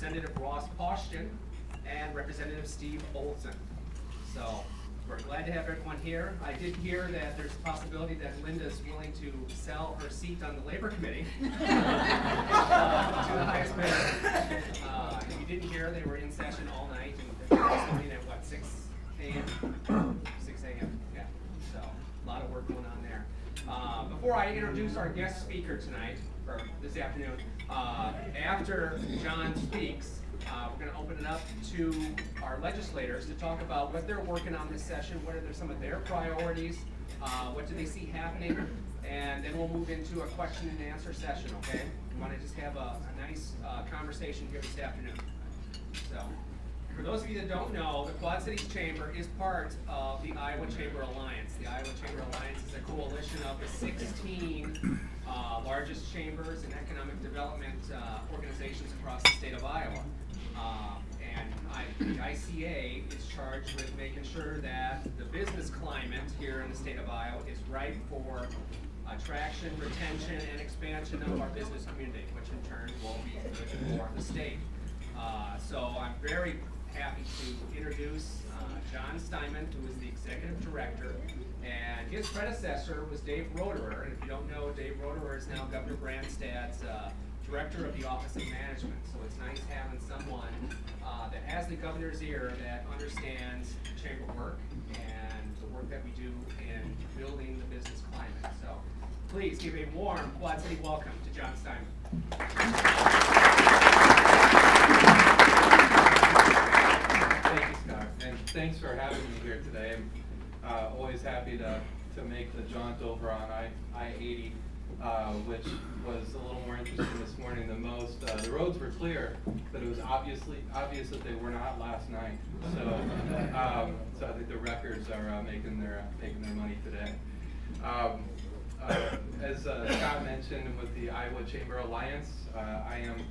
Representative Ross Paustian, and Representative Steve Olson. So we're glad to have everyone here. I did hear that there's a possibility that Linda's willing to sell her seat on the Labor Committee to the highest bidder. If you didn't hear, they were in session all night and starting at what, 6 a.m.? 6 a.m. Yeah. So a lot of work going on there. Before I introduce our guest speaker tonight, or this afternoon, after John speaks, we're going to open it up to our legislators to talk about what they're working on this session, what are some of their priorities, what do they see happening, and then we'll move into a question and answer session, okay? We want to just have a nice conversation here this afternoon. So, for those of you that don't know, the Quad Cities Chamber is part of the Iowa Chamber Alliance. The Iowa Chamber Alliance is a coalition of the 16 largest chambers and economic development organizations across the state of Iowa. And the ICA is charged with making sure that the business climate here in the state of Iowa is ripe for attraction, retention, and expansion of our business community, which in turn will be good for the state. So I'm very happy to introduce John Steinman, who is the Executive Director, and his predecessor was Dave Roederer. And if you don't know, Dave Roederer is now Governor Branstad's Director of the Office of Management. So it's nice having someone that has the governor's ear, that understands chamber work and the work that we do in building the business climate. So please give a warm Quad City welcome to John Steinman. Thank you, Scott, and thanks for having me here today. I'm always happy to make the jaunt over on I-80, which was a little more interesting this morning than most. The roads were clear, but it was obvious that they were not last night. So, so I think the records are making their money today. As Scott mentioned, with the Iowa Chamber Alliance, I am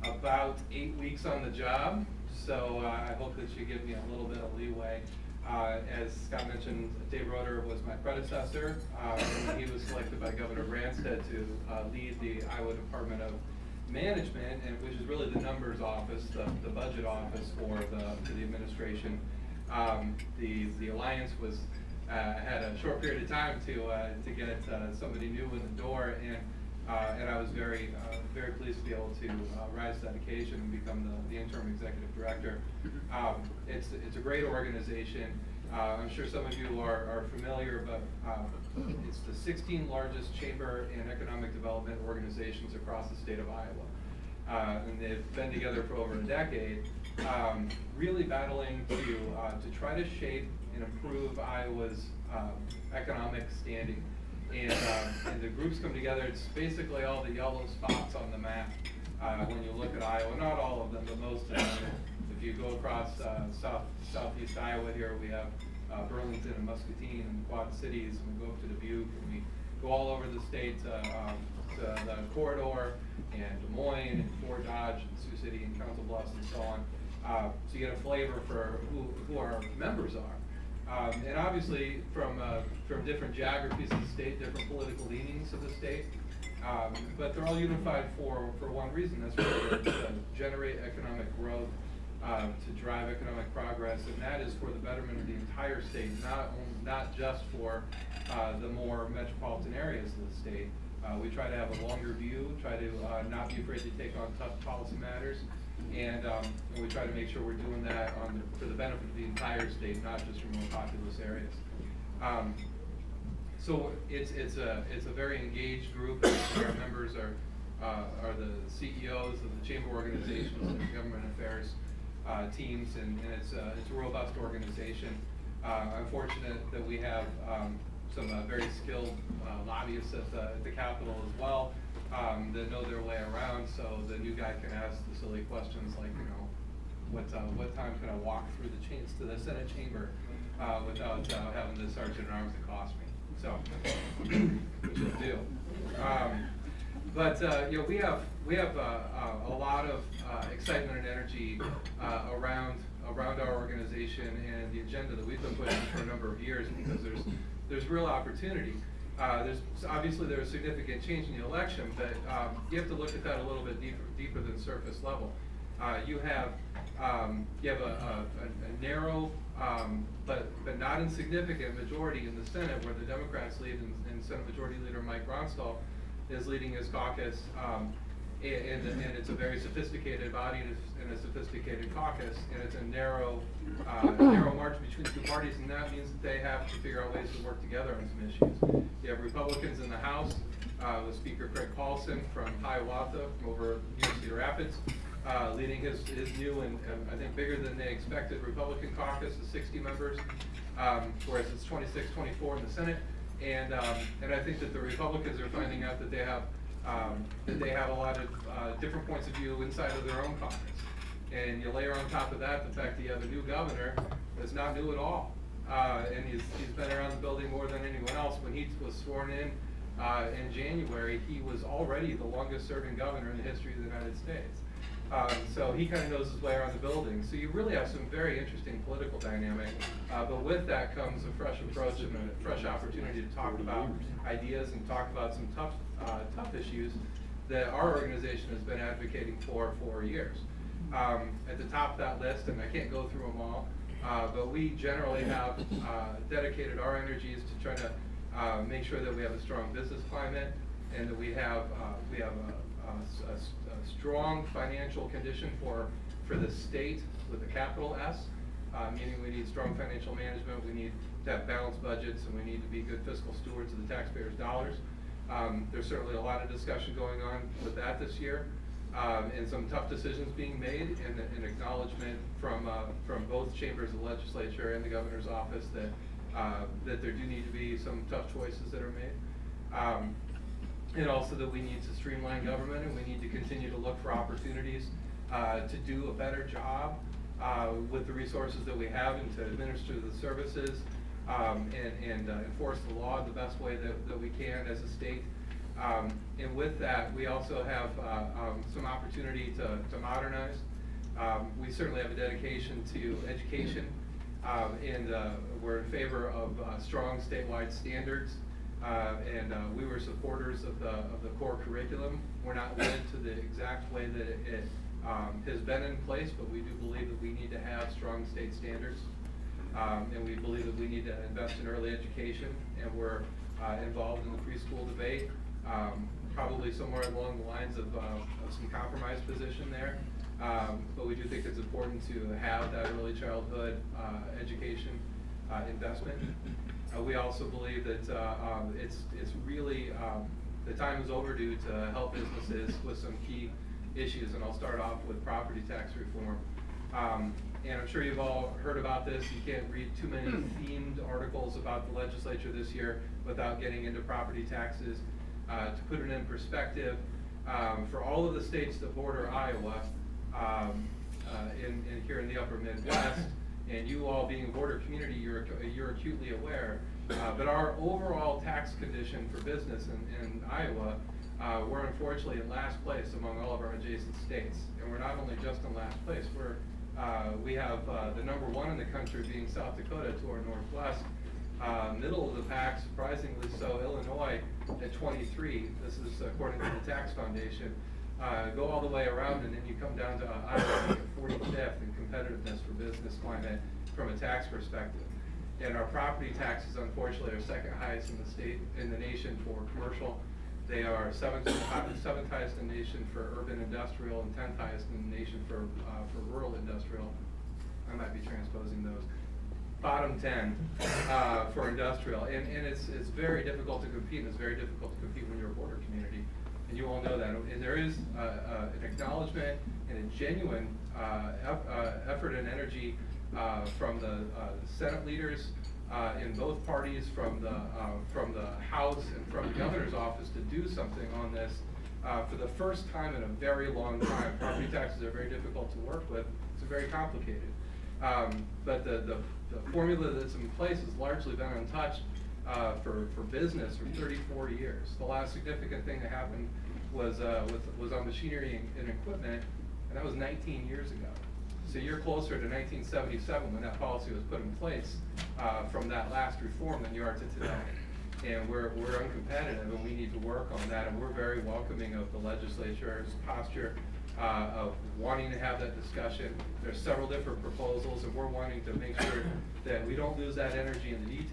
about 8 weeks on the job. So I hope that you give me a little bit of leeway. As Scott mentioned, Dave Roederer was my predecessor, and he was selected by Governor Branstad to lead the Iowa Department of Management, and which is really the numbers office, the budget office for the administration. The alliance was had a short period of time to get somebody new in the door, and I was very pleased to be able to rise to that occasion and become the interim executive director. It's a great organization. I'm sure some of you are familiar, but it's the 16th largest chamber and economic development organizations across the state of Iowa. And they've been together for over a decade, really battling to try to shape and improve Iowa's economic standing. And the groups come together. It's basically all the yellow spots on the map when you look at Iowa. Not all of them, but most of them. If you go across southeast Iowa here, we have Burlington and Muscatine and Quad Cities, and we go up to Dubuque, and we go all over the state to the corridor, and Des Moines, and Fort Dodge, and Sioux City, and Council Bluffs, and so on. So you get a flavor for who our members are. And obviously, from different geographies of the state, different political leanings of the state, but they're all unified for one reason. That's really to generate economic growth, to drive economic progress, and that is for the betterment of the entire state, not just for the more metropolitan areas of the state. We try to have a longer view, try to not be afraid to take on tough policy matters, and we try to make sure we're doing that for the benefit of the entire state, not just from more populous areas. So it's a very engaged group. Our members are the CEOs of the chamber organizations and the government affairs teams, and it's a robust organization. I'm fortunate that we have some very skilled lobbyists at the Capitol as well, that know their way around, so the new guy can ask the silly questions like, you know, what time can I walk through the chains to the Senate chamber without having the sergeant at arms that cost me. So, which will do. But you know, we have a lot of excitement and energy around our organization and the agenda that we've been pushing for a number of years, because there's real opportunity. Obviously there was significant change in the election, but you have to look at that a little bit deeper than surface level. you have a narrow but not insignificant majority in the Senate, where the Democrats lead, and Senate Majority Leader Mike Ronstall is leading his caucus, and it's a very sophisticated body and a sophisticated caucus, and it's a narrow margin between the two parties, and that means that they have to figure out ways to work together on some issues. You have Republicans in the House, with Speaker Craig Paulson from Hiawatha, from over near Cedar Rapids, leading his new and I think bigger than they expected Republican caucus of 60 members, whereas it's 26, 24 in the Senate. And I think that the Republicans are finding out that they have a lot of different points of view inside of their own caucus. And you layer on top of that the fact that you have a new governor that's not new at all, and he's been around the building more than anyone else. When he was sworn in January, he was already the longest serving governor in the history of the United States. So he kind of knows his way around the building. So you really have some very interesting political dynamic, but with that comes a fresh approach and a fresh opportunity to talk about ideas and talk about some tough issues that our organization has been advocating for years. At the top of that list, and I can't go through them all, but we generally have dedicated our energies to try to make sure that we have a strong business climate, and that we have a strong financial condition for the state with a capital S, meaning we need strong financial management, we need to have balanced budgets, and we need to be good fiscal stewards of the taxpayers' dollars. There's certainly a lot of discussion going on with that this year, and some tough decisions being made, and an acknowledgement from both chambers of the legislature and the governor's office that there do need to be some tough choices that are made. And also that we need to streamline government, and we need to continue to look for opportunities to do a better job with the resources that we have, and to administer the services and enforce the law in the best way that we can as a state. And with that, we also have some opportunity to modernize. We certainly have a dedication to education, and we're in favor of strong statewide standards. And we were supporters of the core curriculum. We're not led to the exact way that it has been in place, but we do believe that we need to have strong state standards. And we believe that we need to invest in early education, and we're involved in the preschool debate, probably somewhere along the lines of some compromise position there. But we do think it's important to have that early childhood education investment. We also believe that it's really, the time is overdue to help businesses with some key issues, and I'll start off with property tax reform. And I'm sure you've all heard about this. You can't read too many themed articles about the legislature this year without getting into property taxes. To put it in perspective, for all of the states that border Iowa, here in the upper Midwest, and you all being a border community, you're acutely aware, but our overall tax condition for business in Iowa, we're unfortunately in last place among all of our adjacent states. And we're not only just in last place, we have the #1 in the country being South Dakota to our northwest. Middle of the pack, surprisingly so, Illinois at 23. This is according to the Tax Foundation. Go all the way around, and then you come down to Iowa at 45th in competitiveness for business climate from a tax perspective. And our property taxes, unfortunately, are second highest in the nation for commercial. They are seventh highest in the nation for urban industrial, and 10th highest in the nation for rural industrial. I might be transposing those. Bottom 10 for industrial, and it's very difficult to compete, and it's very difficult to compete when you're a border community. And you all know that. And there is an acknowledgement and a genuine effort and energy from the Senate leaders in both parties, from the House and from the governor's office, to do something on this for the first time in a very long time. Property taxes are very difficult to work with. It's very complicated. But the formula that's in place has largely been untouched for business for 34 years. The last significant thing that happened was on machinery and equipment, and that was 19 years ago. So you're closer to 1977 when that policy was put in place from that last reform than you are to today. And we're uncompetitive, and we need to work on that, and we're very welcoming of the legislature's posture of wanting to have that discussion. There's several different proposals, and we're wanting to make sure that we don't lose that energy in the details.